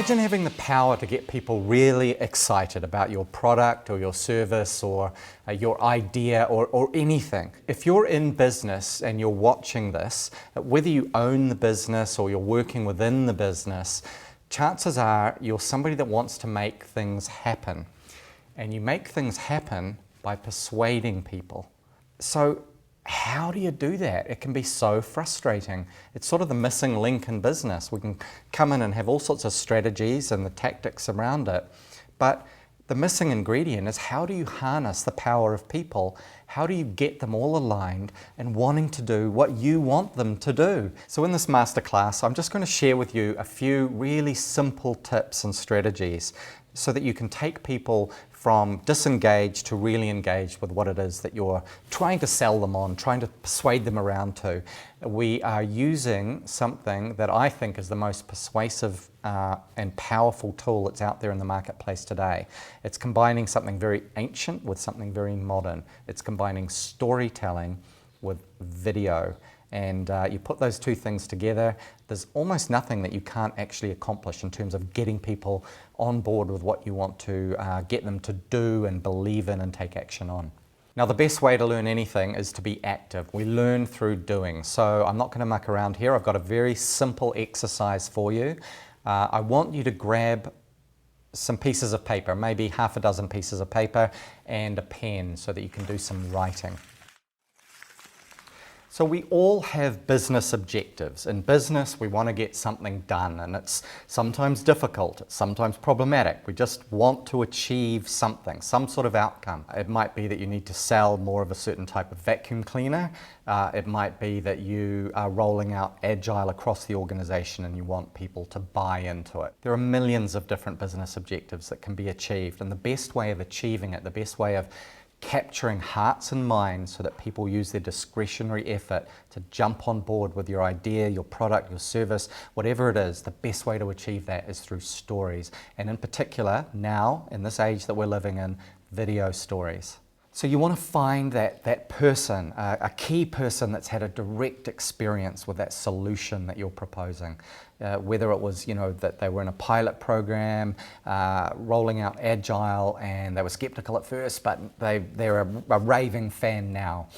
Imagine having the power to get people really excited about your product or your service or your idea or anything. If you're in business and you're watching this, whether you own the business or you're working within the business, chances are you're somebody that wants to make things happen. And you make things happen by persuading people. So how do you do that? It can be so frustrating. It's sort of the missing link in business. We can come in and have all sorts of strategies and the tactics around it, but the missing ingredient is, how do you harness the power of people? How do you get them all aligned and wanting to do what you want them to do? So in this masterclass, I'm just going to share with you a few really simple tips and strategies so that you can take people from disengaged to really engaged with what it is that you're trying to sell them on, trying to persuade them around to. We are using something that I think is the most persuasive and powerful tool that's out there in the marketplace today. It's combining something very ancient with something very modern. It's combining storytelling with video. And you put those two things together, there's almost nothing that you can't actually accomplish in terms of getting people on board with what you want to get them to do and believe in and take action on. Now, the best way to learn anything is to be active. We learn through doing. So I'm not going to muck around here. I've got a very simple exercise for you. I want you to grab some pieces of paper, maybe half a dozen pieces of paper and a pen so that you can do some writing. So we all have business objectives. In business, we want to get something done, and it's sometimes difficult, it's sometimes problematic. We just want to achieve something, some sort of outcome. It might be that you need to sell more of a certain type of vacuum cleaner. It might be that you are rolling out Agile across the organization and you want people to buy into it. There are millions of different business objectives that can be achieved, and the best way of achieving it, the best way of capturing hearts and minds so that people use their discretionary effort to jump on board with your idea, your product, your service, whatever it is, the best way to achieve that is through stories. And in particular, now, in this age that we're living in, video stories. So you want to find that person, a key person that's had a direct experience with that solution that you're proposing. Whether it was, that they were in a pilot program, rolling out Agile, and they were skeptical at first, but they're a raving fan now.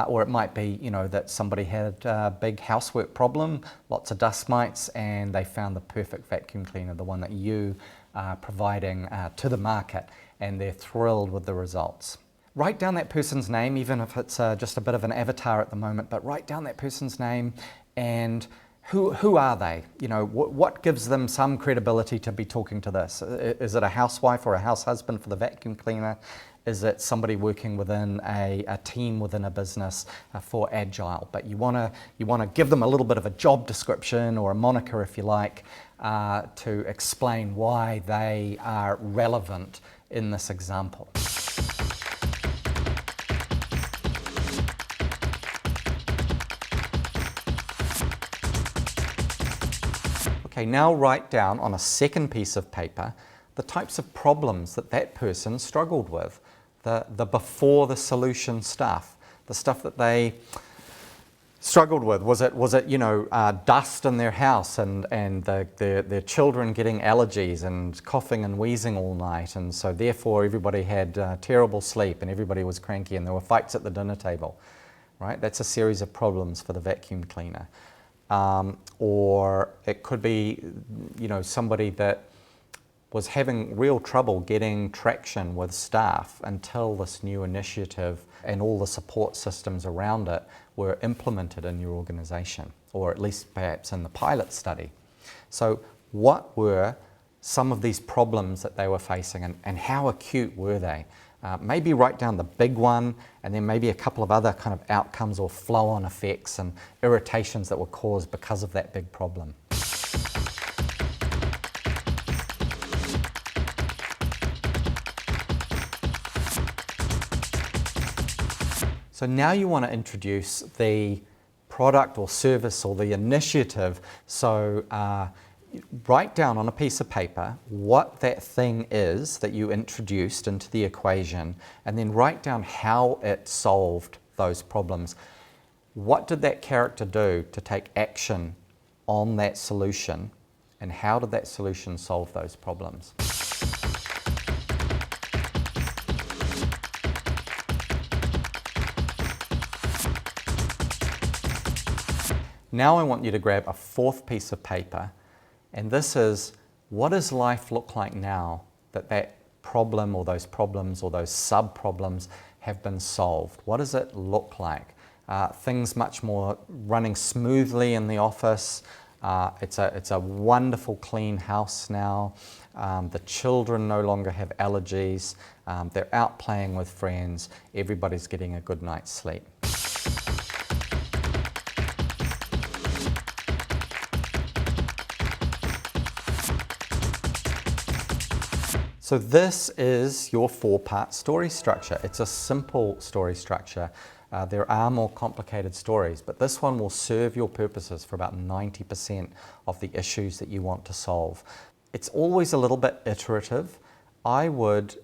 Or it might be, that somebody had a big housework problem, lots of dust mites, and they found the perfect vacuum cleaner, the one that you are providing to the market, and they're thrilled with the results. Write down that person's name, even if it's just a bit of an avatar at the moment, but write down that person's name and who are they? What gives them some credibility to be talking to this? Is it a housewife or a house husband for the vacuum cleaner? Is it somebody working within a team within a business for Agile? But you want to give them a little bit of a job description or a moniker, if you like, to explain why they are relevant in this example. Okay, now write down on a second piece of paper the types of problems that person struggled with, the before the solution stuff, the stuff that they struggled with. Was it dust in their house and their children getting allergies and coughing and wheezing all night, and so therefore everybody had terrible sleep and everybody was cranky and there were fights at the dinner table, right? That's a series of problems for the vacuum cleaner. Or it could be, somebody that was having real trouble getting traction with staff until this new initiative and all the support systems around it were implemented in your organization, or at least perhaps in the pilot study. So what were some of these problems that they were facing, and how acute were they? Maybe write down the big one, and then maybe a couple of other kind of outcomes or flow-on effects and irritations that were caused because of that big problem. So now you want to introduce the product or service or the initiative. So write down on a piece of paper what that thing is that you introduced into the equation, and then write down how it solved those problems. What did that character do to take action on that solution and how did that solution solve those problems? Now I want you to grab a fourth piece of paper, and this is, what does life look like now that that problem or those problems or those sub-problems have been solved? What does it look like? Things much more running smoothly in the office. It's a wonderful clean house now. The children no longer have allergies. They're out playing with friends. Everybody's getting a good night's sleep. So this is your four-part story structure. It's a simple story structure. There are more complicated stories, but this one will serve your purposes for about 90% of the issues that you want to solve. It's always a little bit iterative. I would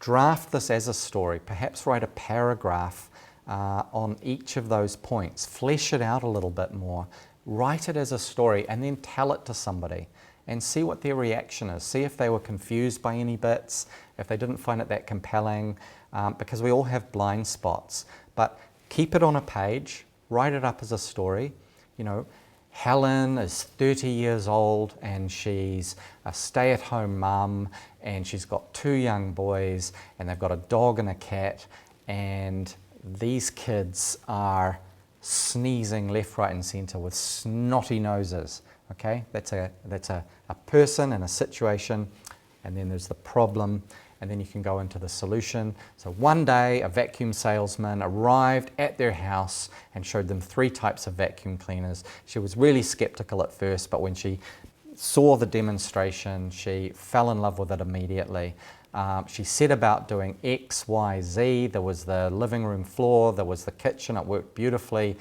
draft this as a story, perhaps write a paragraph on each of those points, flesh it out a little bit more, write it as a story, and then tell it to somebody and see what their reaction is. See if they were confused by any bits, if they didn't find it that compelling, because we all have blind spots. But keep it on a page, write it up as a story. You know, Helen is 30 years old and she's a stay-at-home mum and she's got 2 young boys and they've got a dog and a cat, and these kids are sneezing left, right and centre with snotty noses. Okay, that's a person and a situation, and then there's the problem, and then you can go into the solution. So one day a vacuum salesman arrived at their house and showed them 3 types of vacuum cleaners. She was really skeptical at first, but when she saw the demonstration, she fell in love with it immediately. She set about doing X, Y, Z. There was the living room floor, there was the kitchen. It worked beautifully,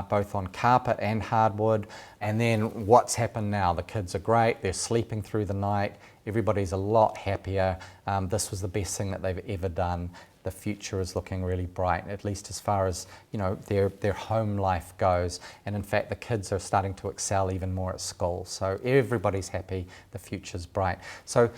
both on carpet and hardwood. And then what's happened now? The kids are great. They're sleeping through the night. Everybody's a lot happier. This was the best thing that they've ever done. The future is looking really bright, at least as far as, you know, their home life goes. And in fact, the kids are starting to excel even more at school. So everybody's happy. The future's bright. So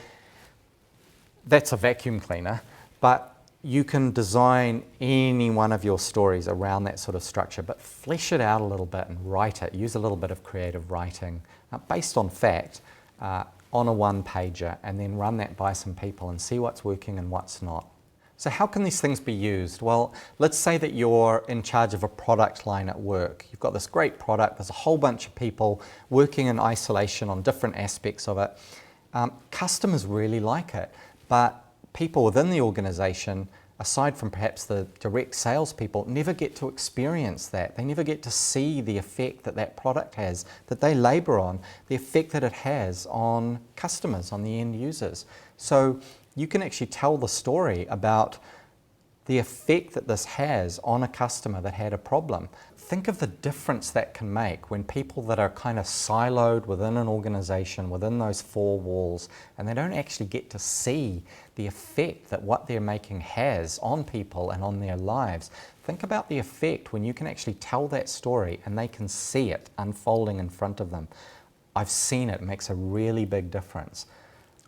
that's a vacuum cleaner, but you can design any one of your stories around that sort of structure, but flesh it out a little bit and write it. Use a little bit of creative writing based on fact on a one-pager, and then run that by some people and see what's working and what's not. So how can these things be used? Well, let's say that you're in charge of a product line at work. You've got this great product, there's a whole bunch of people working in isolation on different aspects of it. Customers really like it. But people within the organisation, aside from perhaps the direct salespeople, never get to experience that. They never get to see the effect that that product has, that they labour on, the effect that it has on customers, on the end users. So you can actually tell the story about the effect that this has on a customer that had a problem. Think of the difference that can make when people that are kind of siloed within an organisation, within those 4 walls, and they don't actually get to see the effect that what they're making has on people and on their lives. Think about the effect when you can actually tell that story and they can see it unfolding in front of them. I've seen it. It makes a really big difference.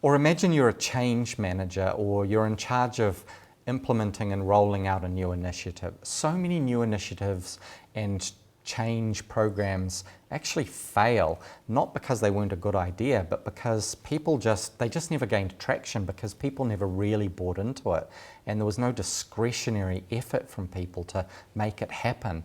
Or imagine you're a change manager, or you're in charge of implementing and rolling out a new initiative. So many new initiatives and change programs actually fail, not because they weren't a good idea, but because people just never gained traction, because people never really bought into it, and there was no discretionary effort from people to make it happen.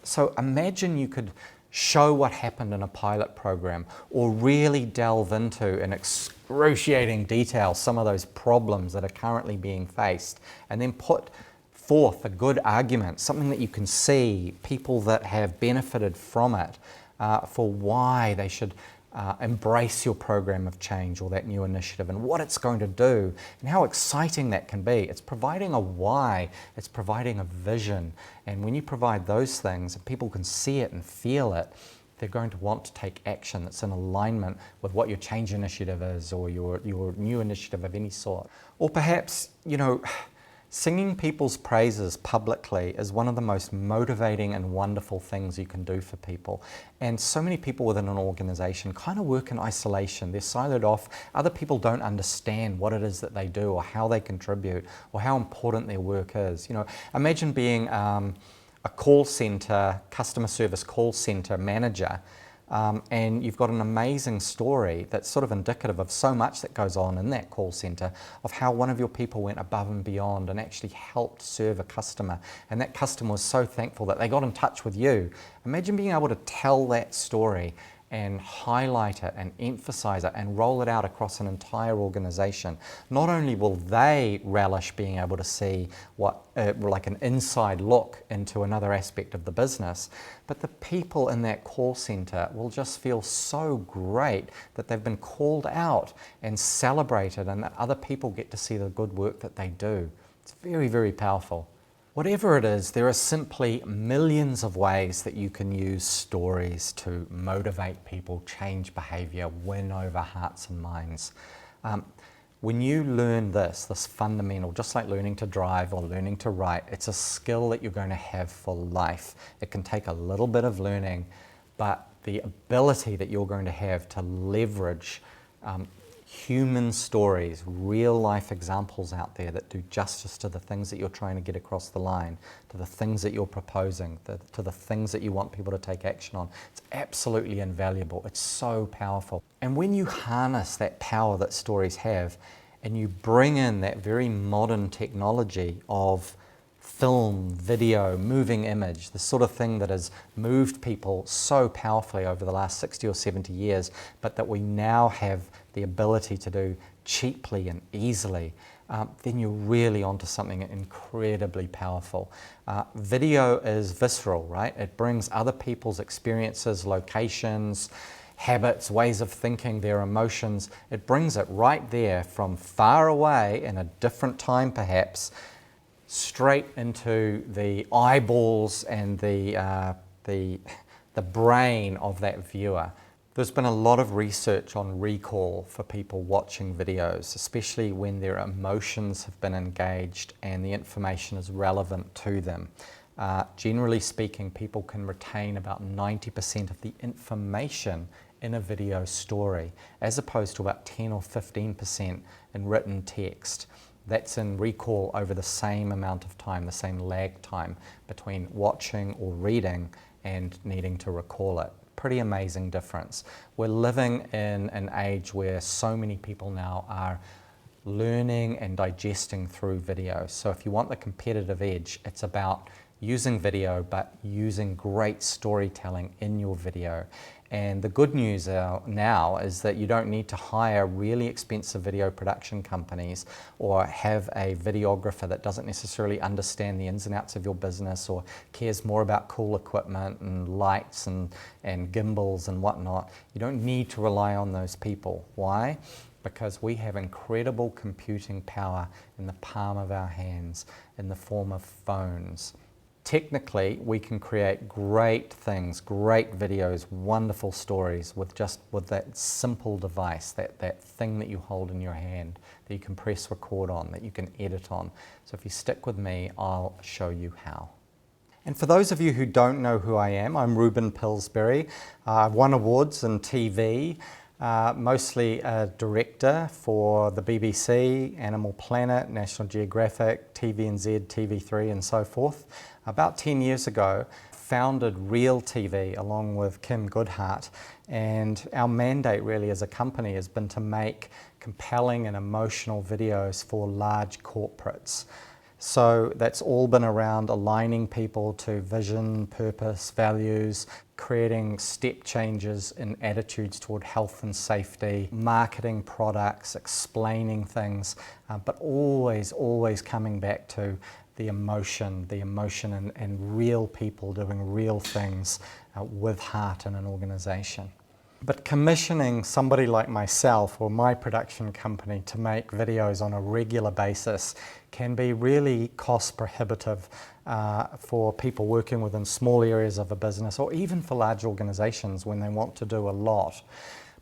So imagine you could show what happened in a pilot program, or really delve into in excruciating detail some of those problems that are currently being faced, and then put forth a good argument, something that you can see, people that have benefited from it, for why they should embrace your program of change or that new initiative, and what it's going to do and how exciting that can be. It's providing a why, it's providing a vision, and when you provide those things and people can see it and feel it, they're going to want to take action that's in alignment with what your change initiative is, or your new initiative of any sort. Or perhaps, you know, Singing people's praises publicly is one of the most motivating and wonderful things you can do for people. And so many people within an organization kind of work in isolation. They're siloed off. Other people don't understand what it is that they do or how they contribute or how important their work is. You know, imagine being a call center, customer service call center manager, and you've got an amazing story that's sort of indicative of so much that goes on in that call center, of how one of your people went above and beyond and actually helped serve a customer, and that customer was so thankful that they got in touch with you. Imagine being able to tell that story and highlight it and emphasize it and roll it out across an entire organization. Not only will they relish being able to see what like an inside look into another aspect of the business, but the people in that call center will just feel so great that they've been called out and celebrated, and that other people get to see the good work that they do. It's very, very powerful. Whatever it is, there are simply millions of ways that you can use stories to motivate people, change behavior, win over hearts and minds. When you learn this fundamental, just like learning to drive or learning to write, it's a skill that you're going to have for life. It can take a little bit of learning, but the ability that you're going to have to leverage human stories, real life examples out there that do justice to the things that you're trying to get across the line, to the things that you're proposing, to the things that you want people to take action on. It's absolutely invaluable. It's so powerful. And when you harness that power that stories have, and you bring in that very modern technology of film, video, moving image, the sort of thing that has moved people so powerfully over the last 60 or 70 years, but that we now have the ability to do cheaply and easily, then you're really onto something incredibly powerful. Video is visceral, right? It brings other people's experiences, locations, habits, ways of thinking, their emotions. It brings it right there from far away in a different time perhaps, straight into the eyeballs and the brain of that viewer. There's been a lot of research on recall for people watching videos, especially when their emotions have been engaged and the information is relevant to them. Generally speaking, people can retain about 90% of the information in a video story, as opposed to about 10 or 15% in written text. That's in recall over the same amount of time, the same lag time between watching or reading and needing to recall it. Pretty amazing difference. We're living in an age where so many people now are learning and digesting through video. So if you want the competitive edge, it's about using video, but using great storytelling in your video. And the good news now is that you don't need to hire really expensive video production companies or have a videographer that doesn't necessarily understand the ins and outs of your business or cares more about cool equipment and lights and gimbals and whatnot. You don't need to rely on those people. Why? Because we have incredible computing power in the palm of our hands in the form of phones. Technically, we can create great things, great videos, wonderful stories with that simple device, that thing that you hold in your hand, that you can press record on, that you can edit on. So if you stick with me, I'll show you how. And for those of you who don't know who I am, I'm Reuben Pillsbury. I've won awards in TV, mostly a director for the BBC, Animal Planet, National Geographic, TVNZ, TV3 and so forth. About 10 years ago, founded Real TV along with Kim Goodhart, and our mandate really as a company has been to make compelling and emotional videos for large corporates. So that's all been around aligning people to vision, purpose, values, creating step changes in attitudes toward health and safety, marketing products, explaining things, but always coming back to the emotion and real people doing real things with heart in an organization. But commissioning somebody like myself or my production company to make videos on a regular basis can be really cost prohibitive for people working within small areas of a business or even for large organizations when they want to do a lot.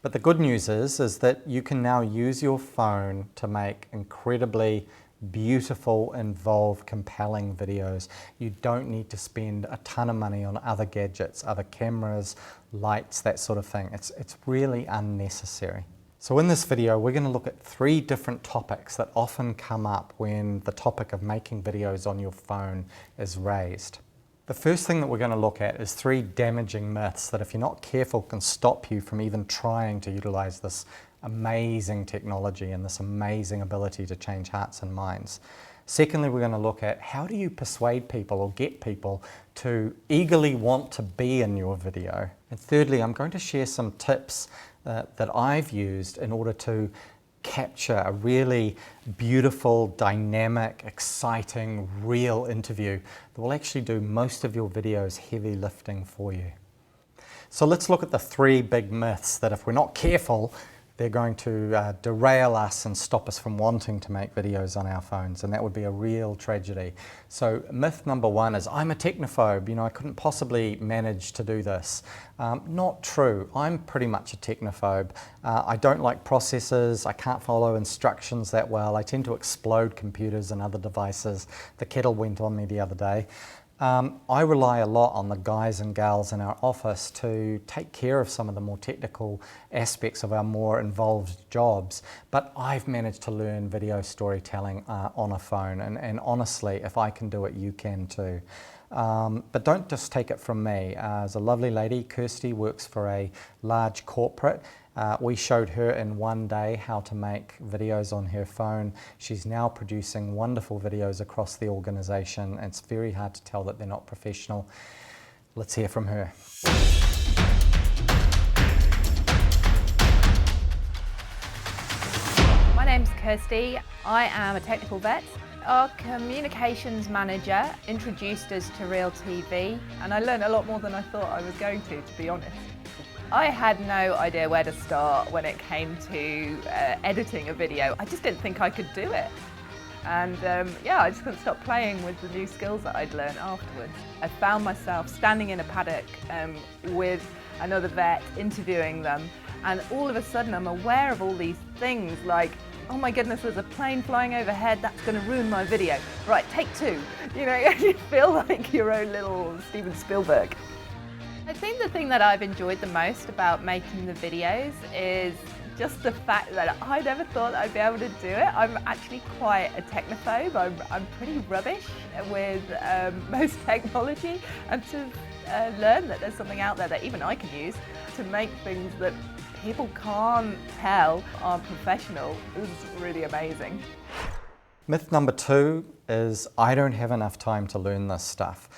But the good news is that you can now use your phone to make incredibly beautiful, involved, compelling videos. You don't need to spend a ton of money on other gadgets, other cameras, lights, that sort of thing. It's really unnecessary. So in this video, we're going to look at 3 different topics that often come up when the topic of making videos on your phone is raised. The first thing that we're going to look at is 3 damaging myths that, if you're not careful, can stop you from even trying to utilize this amazing technology and this amazing ability to change hearts and minds. Secondly, we're going to look at how do you persuade people or get people to eagerly want to be in your video. And thirdly, I'm going to share some tips that I've used in order to capture a really beautiful, dynamic, exciting, real interview that will actually do most of your video's heavy lifting for you. So let's look at the 3 big myths that, if we're not careful, they're going to derail us and stop us from wanting to make videos on our phones, and that would be a real tragedy. So myth number 1 is, I'm a technophobe, I couldn't possibly manage to do this. Not true. I'm pretty much a technophobe. I don't like processors, I can't follow instructions that well, I tend to explode computers and other devices. The kettle went on me the other day. I rely a lot on the guys and gals in our office to take care of some of the more technical aspects of our more involved jobs, but I've managed to learn video storytelling on a phone, and honestly, if I can do it, you can too. But don't just take it from me. There's a lovely lady, Kirsty, works for a large corporate. We showed her in one day how to make videos on her phone. She's now producing wonderful videos across the organization. It's very hard to tell that they're not professional. Let's hear from her. My name's Kirsty. I am a technical vet. Our communications manager introduced us to Real TV, and I learned a lot more than I thought I was going to be honest. I had no idea where to start when it came to editing a video. I just didn't think I could do it. And I just couldn't stop playing with the new skills that I'd learned afterwards. I found myself standing in a paddock with another vet, interviewing them, and all of a sudden I'm aware of all these things like, oh my goodness, there's a plane flying overhead, that's going to ruin my video. Right, take 2. You feel like your own little Steven Spielberg. I think the thing that I've enjoyed the most about making the videos is just the fact that I never thought I'd be able to do it. I'm actually quite a technophobe. I'm pretty rubbish with most technology, and to learn that there's something out there that even I can use to make things that people can't tell are professional is really amazing. Myth number 2 is, I don't have enough time to learn this stuff.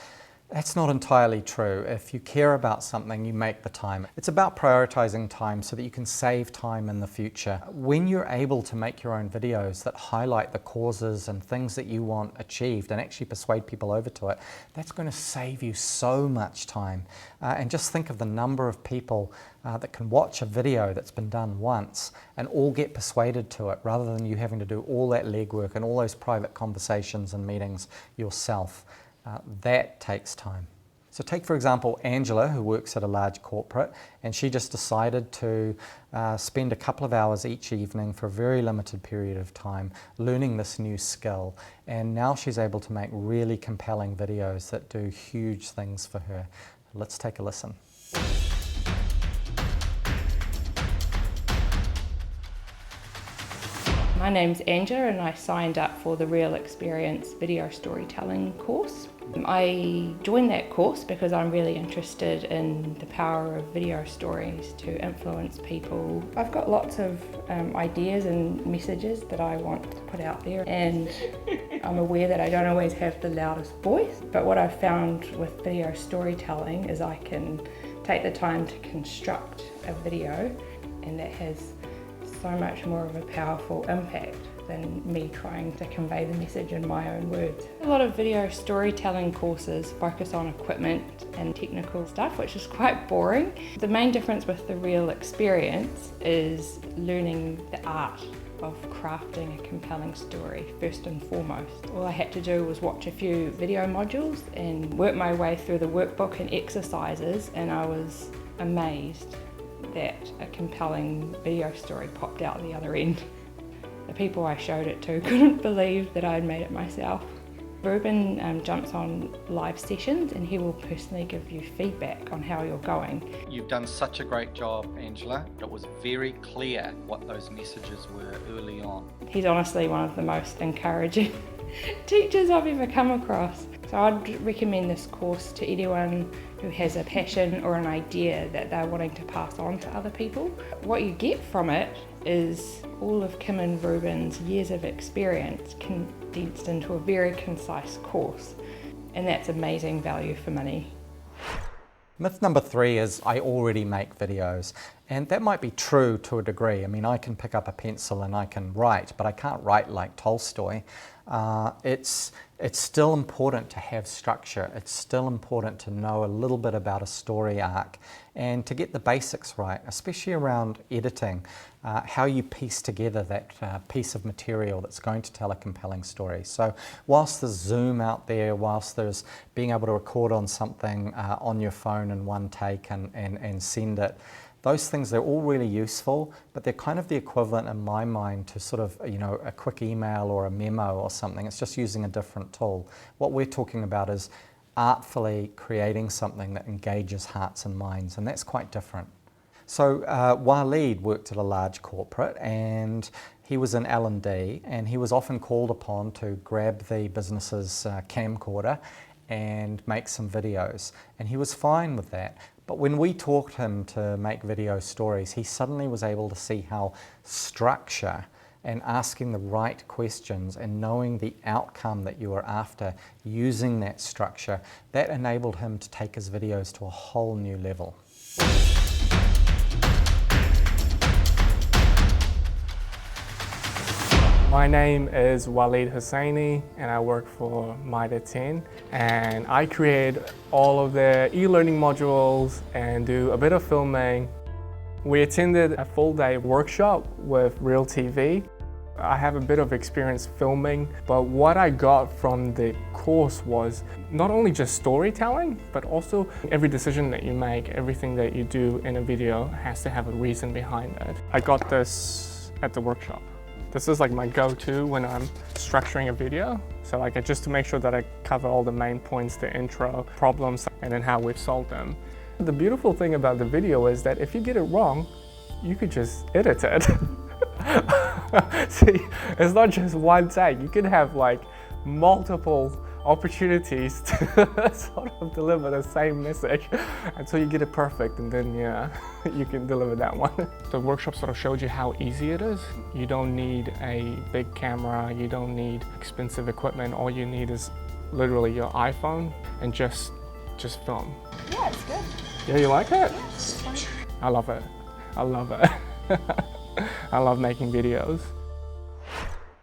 That's not entirely true. If you care about something, you make the time. It's about prioritizing time so that you can save time in the future. When you're able to make your own videos that highlight the causes and things that you want achieved and actually persuade people over to it, that's going to save you so much time. And just think of the number of people that can watch a video that's been done once and all get persuaded to it, rather than you having to do all that legwork and all those private conversations and meetings yourself. That takes time. So take, for example, Angela, who works at a large corporate, and she just decided to spend a couple of hours each evening for a very limited period of time learning this new skill, and now she's able to make really compelling videos that do huge things for her. Let's take a listen. My name's Angela, and I signed up for the Real Experience video storytelling course. I joined that course because I'm really interested in the power of video stories to influence people. I've got lots of ideas and messages that I want to put out there, and I'm aware that I don't always have the loudest voice, but what I've found with video storytelling is I can take the time to construct a video, and that has so much more of a powerful impact than me trying to convey the message in my own words. A lot of video storytelling courses focus on equipment and technical stuff, which is quite boring. The main difference with the Real Experience is learning the art of crafting a compelling story first and foremost. All I had to do was watch a few video modules and work my way through the workbook and exercises, and I was amazed that a compelling video story popped out the other end. The people I showed it to couldn't believe that I'd made it myself. Reuben jumps on live sessions and he will personally give you feedback on how you're going. You've done such a great job, Angela. It was very clear what those messages were early on. He's honestly one of the most encouraging teachers I've ever come across. So I'd recommend this course to anyone who has a passion or an idea that they're wanting to pass on to other people. What you get from it is all of Kim and Reuben's years of experience condensed into a very concise course, and that's amazing value for money. Myth number 3 is I already make videos, and that might be true to a degree. I mean, I can pick up a pencil and I can write, but I can't write like Tolstoy. It's still important to have structure. It's still important to know a little bit about a story arc and to get the basics right, especially around editing, how you piece together that piece of material that's going to tell a compelling story. So whilst there's Zoom out there, whilst there's being able to record on something on your phone in one take and send it, those things, they're all really useful, but they're kind of the equivalent in my mind to sort of, you know, a quick email or a memo or something. It's just using a different tool. What we're talking about is artfully creating something that engages hearts and minds, and that's quite different. So Waleed worked at a large corporate, and he was in L&D, and he was often called upon to grab the business's camcorder and make some videos, and he was fine with that. But when we taught him to make video stories, he suddenly was able to see how structure and asking the right questions and knowing the outcome that you were after, using that structure, that enabled him to take his videos to a whole new level. My name is Waleed Hussaini and I work for Mitre 10, and I create all of the e-learning modules and do a bit of filming. We attended a full-day workshop with Real TV. I have a bit of experience filming, but what I got from the course was not only just storytelling, but also every decision that you make, everything that you do in a video has to have a reason behind it. I got this at the workshop. This is like my go-to when I'm structuring a video. So like just to make sure that I cover all the main points, the intro, problems, and then how we've solved them. The beautiful thing about the video is that if you get it wrong, you could just edit it. See, it's not just one take. You can have like multiple opportunities to sort of deliver the same message until you get it perfect, and then yeah, you can deliver that one. The workshop sort of showed you how easy it is. You don't need a big camera, you don't need expensive equipment. All you need is literally your iPhone and just film. Yeah, it's good. Yeah, you like it? Yeah, it's fun. I love it. I love it. I love making videos.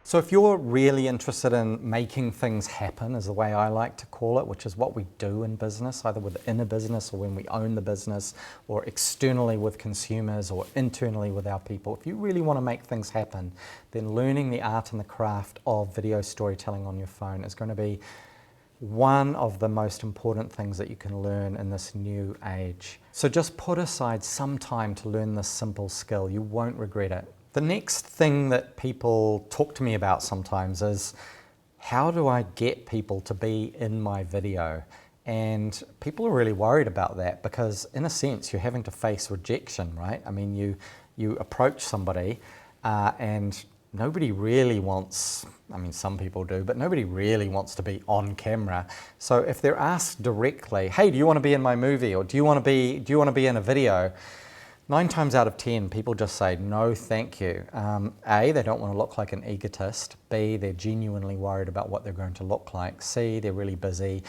So if you're really interested in making things happen, is the way I like to call it, which is what we do in business, either within a business or when we own the business, or externally with consumers or internally with our people. If you really want to make things happen, then learning the art and the craft of video storytelling on your phone is going to be one of the most important things that you can learn in this new age. So just put aside some time to learn this simple skill. You won't regret it. The next thing that people talk to me about sometimes is, how do I get people to be in my video? And people are really worried about that because in a sense you're having to face rejection, right? I mean, you approach somebody and nobody really wants, I mean some people do, but nobody really wants to be on camera. So if they're asked directly, hey, do you want to be in my movie, or do you want to be in a video? 9 times out of 10, people just say, no, thank you. A, they don't want to look like an egotist. B, they're genuinely worried about what they're going to look like. C, they're really busy.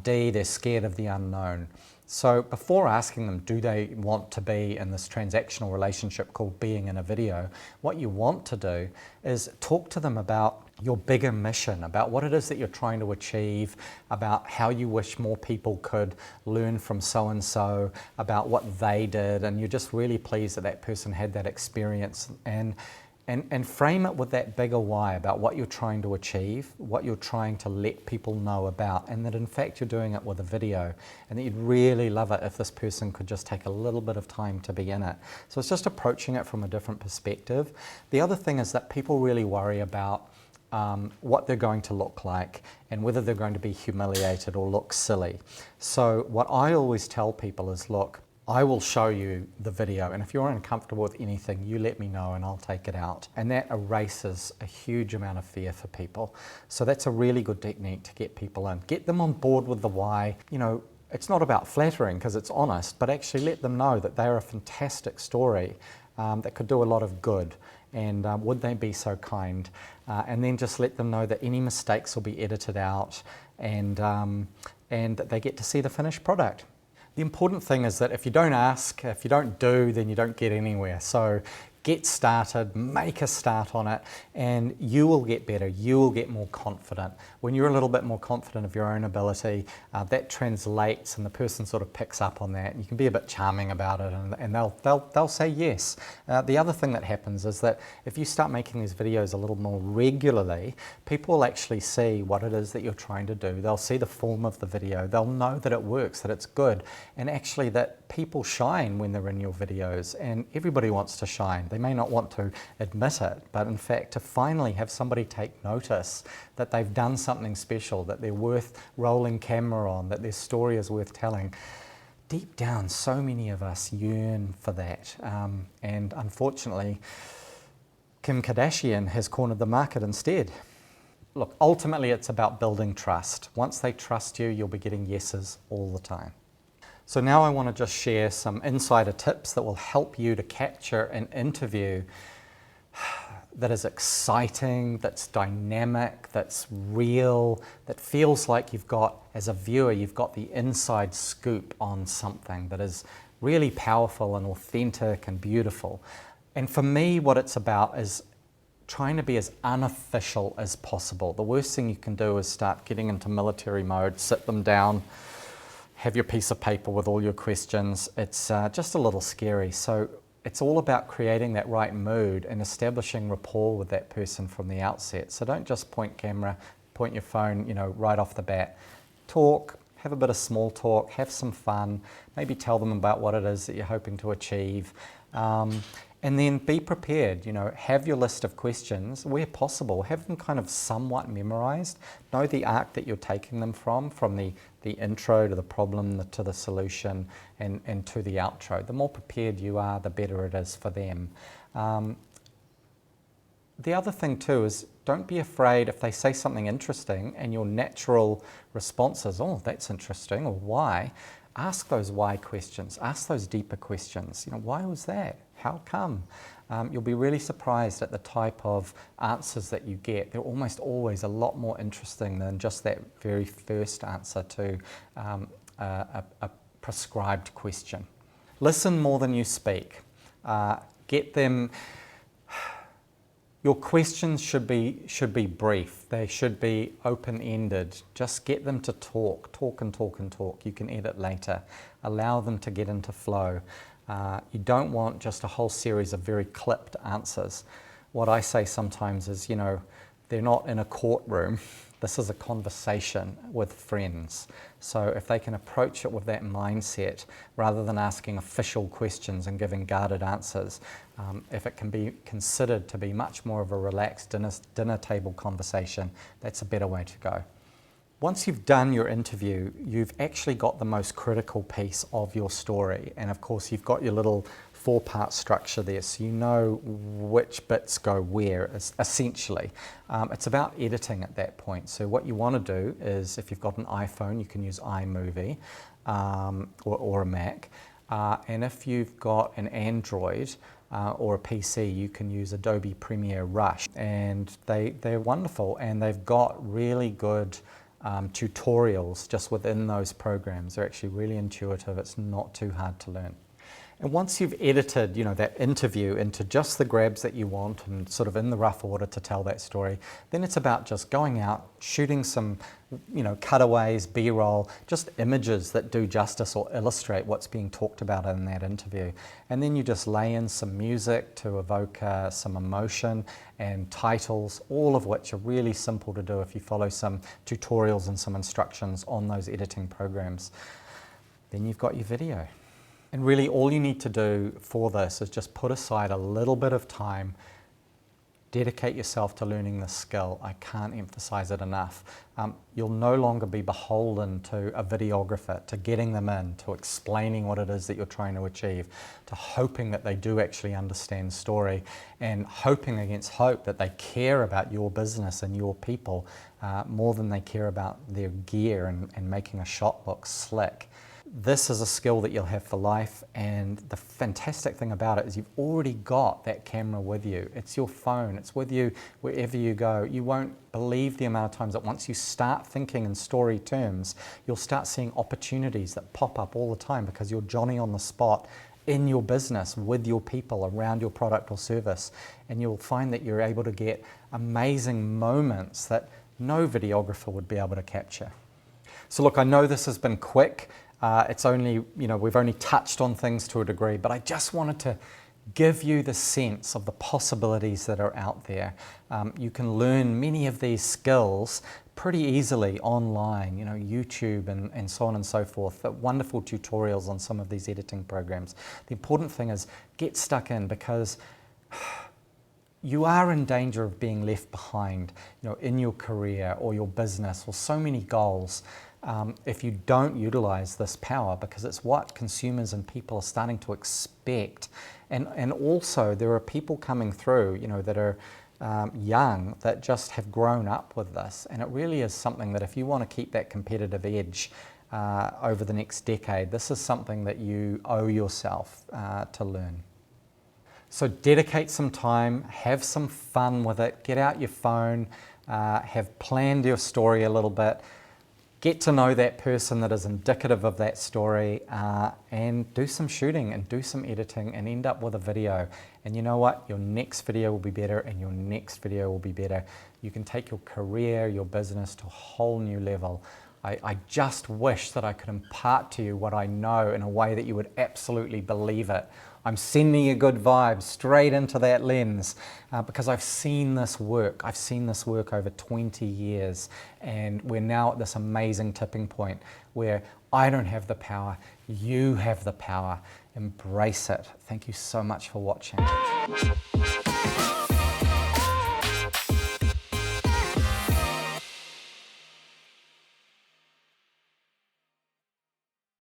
D, they're scared of the unknown. So before asking them, do they want to be in this transactional relationship called being in a video, what you want to do is talk to them about your bigger mission, about what it is that you're trying to achieve, about how you wish more people could learn from so-and-so, about what they did, and you're just really pleased that that person had that experience. And And frame it with that bigger why about what you're trying to achieve, what you're trying to let people know about, and that in fact you're doing it with a video, and that you'd really love it if this person could just take a little bit of time to be in it. So it's just approaching it from a different perspective. The other thing is that people really worry about what they're going to look like and whether they're going to be humiliated or look silly. So what I always tell people is, look, I will show you the video, and if you're uncomfortable with anything, you let me know and I'll take it out. And that erases a huge amount of fear for people. So that's a really good technique to get people in. Get them on board with the why. You know, it's not about flattering because it's honest, but actually let them know that they're a fantastic story that could do a lot of good. And would they be so kind? And then just let them know that any mistakes will be edited out, and that they get to see the finished product. The important thing is that if you don't ask, if you don't do, then you don't get anywhere. So get started, make a start on it, and you will get better, you will get more confident. When you're a little bit more confident of your own ability, that translates and the person sort of picks up on that. You can be a bit charming about it, and they'll say yes. The other thing that happens is that if you start making these videos a little more regularly, people will actually see what it is that you're trying to do. They'll see the form of the video, they'll know that it works, that it's good, and actually that people shine when they're in your videos, and everybody wants to shine. They may not want to admit it, but in fact to finally have somebody take notice that they've done something special, that they're worth rolling camera on, that their story is worth telling. Deep down, so many of us yearn for that, and unfortunately Kim Kardashian has cornered the market instead. Look, ultimately it's about building trust. Once they trust you, you'll be getting yeses all the time. So now I want to just share some insider tips that will help you to capture an interview that is exciting, that's dynamic, that's real, that feels like you've got, as a viewer, you've got the inside scoop on something that is really powerful and authentic and beautiful. And for me, what it's about is trying to be as unofficial as possible. The worst thing you can do is start getting into military mode, sit them down, have your piece of paper with all your questions. It's just a little scary. So it's all about creating that right mood and establishing rapport with that person from the outset. So don't just point your phone, you know, right off the bat. Talk, have a bit of small talk, have some fun, maybe tell them about what it is that you're hoping to achieve. And then be prepared, you know, have your list of questions where possible, have them kind of somewhat memorized, know the arc that you're taking them from the intro to the problem, to the solution, and to the outro. The more prepared you are, the better it is for them. The other thing too is don't be afraid if they say something interesting and your natural response is, oh, that's interesting, or why. Ask those why questions, ask those deeper questions. You know, why was that? How come? You'll be really surprised at the type of answers that you get. They're almost always a lot more interesting than just that very first answer to a prescribed question. Listen more than you speak. Get them. Your questions should be brief. They should be open-ended. Just get them to talk and talk and talk. You can edit later. Allow them to get into flow. You don't want just a whole series of very clipped answers. What I say sometimes is, you know, they're not in a courtroom. This is a conversation with friends. So if they can approach it with that mindset, rather than asking official questions and giving guarded answers, if it can be considered to be much more of a relaxed dinner table conversation, that's a better way to go. Once you've done your interview, you've actually got the most critical piece of your story. And of course, you've got your little 4-part structure there, so you know which bits go where, essentially. It's about editing at that point. So what you want to do is, if you've got an iPhone, you can use iMovie or a Mac. And if you've got an Android or a PC, you can use Adobe Premiere Rush. And they're wonderful, and they've got really good tutorials just within those programs. They're actually really intuitive. It's not too hard to learn. And once you've edited, that interview into just the grabs that you want and sort of in the rough order to tell that story, then it's about just going out, shooting some, cutaways, B-roll, just images that do justice or illustrate what's being talked about in that interview. And then you just lay in some music to evoke some emotion and titles, all of which are really simple to do if you follow some tutorials and some instructions on those editing programs. Then you've got your video. And really all you need to do for this is just put aside a little bit of time, dedicate yourself to learning this skill. I can't emphasize it enough. You'll no longer be beholden to a videographer, to getting them in, to explaining what it is that you're trying to achieve, to hoping that they do actually understand story, and hoping against hope that they care about your business and your people more than they care about their gear and making a shot look slick. This is a skill that you'll have for life, and the fantastic thing about it is you've already got that camera with you. It's your phone, it's with you wherever you go. You won't believe the amount of times that once you start thinking in story terms, you'll start seeing opportunities that pop up all the time because you're Johnny on the spot in your business, with your people, around your product or service. And you'll find that you're able to get amazing moments that no videographer would be able to capture. So look, I know this has been quick. It's only, we've only touched on things to a degree, but I just wanted to give you the sense of the possibilities that are out there. You can learn many of these skills pretty easily online, YouTube and so on and so forth. Wonderful tutorials on some of these editing programs. The important thing is get stuck in, because you are in danger of being left behind, in your career or your business or so many goals. If you don't utilize this power, because it's what consumers and people are starting to expect. And also there are people coming through, that are young, that just have grown up with this. And it really is something that if you want to keep that competitive edge over the next decade, this is something that you owe yourself to learn. So dedicate some time, have some fun with it, get out your phone, have planned your story a little bit, get to know that person that is indicative of that story, and do some shooting and do some editing and end up with a video. And you know what? Your next video will be better, and your next video will be better. You can take your career, your business to a whole new level. I just wish that I could impart to you what I know in a way that you would absolutely believe it. I'm sending you good vibes straight into that lens because I've seen this work. I've seen this work over 20 years, and we're now at this amazing tipping point where I don't have the power, you have the power. Embrace it. Thank you so much for watching.